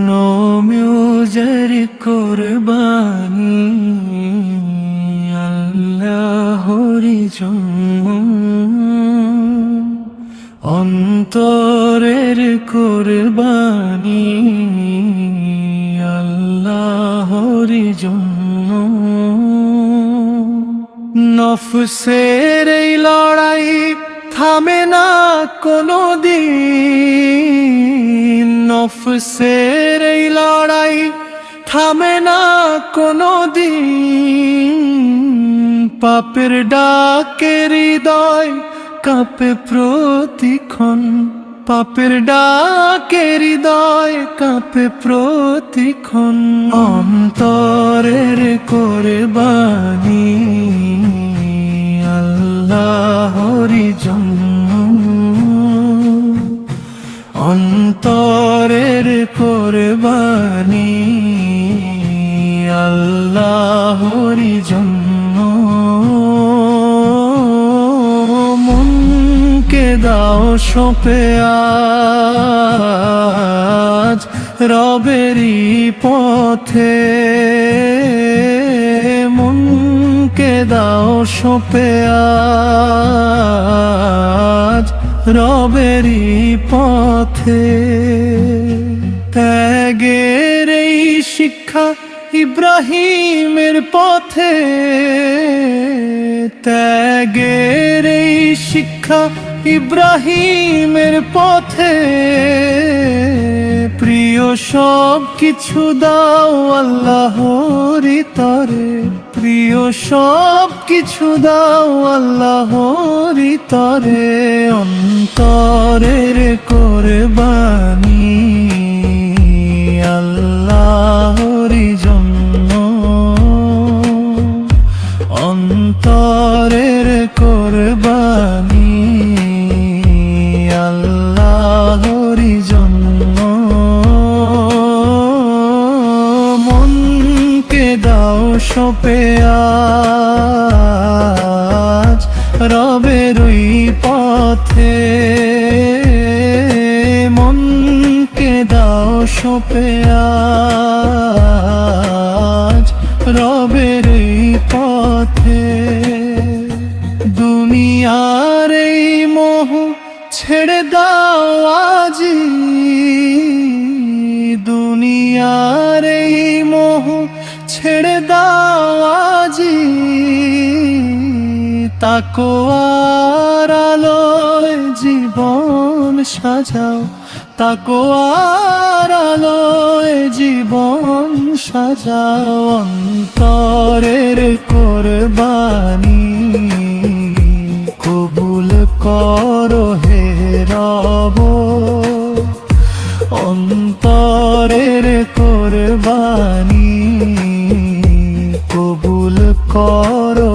নমিউজের কোরবানি আল্লাহরি জন্য, অন্তরের কোরবানি আল্লাহরি জন্য। নফসের এই লড়াই থামে না কোনো দিন, নফসের এই লড়াই থামে না কোনো দিন। পাপের ডাকে হৃদয় কাঁপে প্রতিক্ষণ, পাপের ডাকে হৃদয় কাঁপে প্রতিক্ষণ। অন্তরের কোরবানি আল্লাহরি জন্য, অন্তরের কোরবানি আল্লাহরি জন্য। মনকে দাও সঁপে আজ রবেরই পথে, মনকে দাও সঁপে আজ রবেরই পথে। ত্যাগের এই শিক্ষা ইব্রাহিমের পথে, ত্যাগের এই শিক্ষা ইব্রাহিমের পথে। প্রিয় সব কিছু দাও আল্লাহরি তরে, প্রিয় সব কিছু দাও আল্লাহরি তরে। অন্তরের কোরবানি আল্লাহরি জন্য, অন্তরের কোরবানি আল্লাহরি জন্য। মনকে দাও সঁপে আজ রবেরই পথে, মনকে দাও সঁপে আজ রবেরই পথে। দুনিয়ার এই মোহ ছেড়ে দাও আজি, দুনিয়ার এই মোহ ছেড়ে দাও আজি। তাকওয়ার আলোয় জীবন সাজাও, তাকওয়ার আলোয় জীবন সাজাও। অন্তরের কোরবানি কবুল করো হে রব, অন্তরের কোরবানি কবুল করো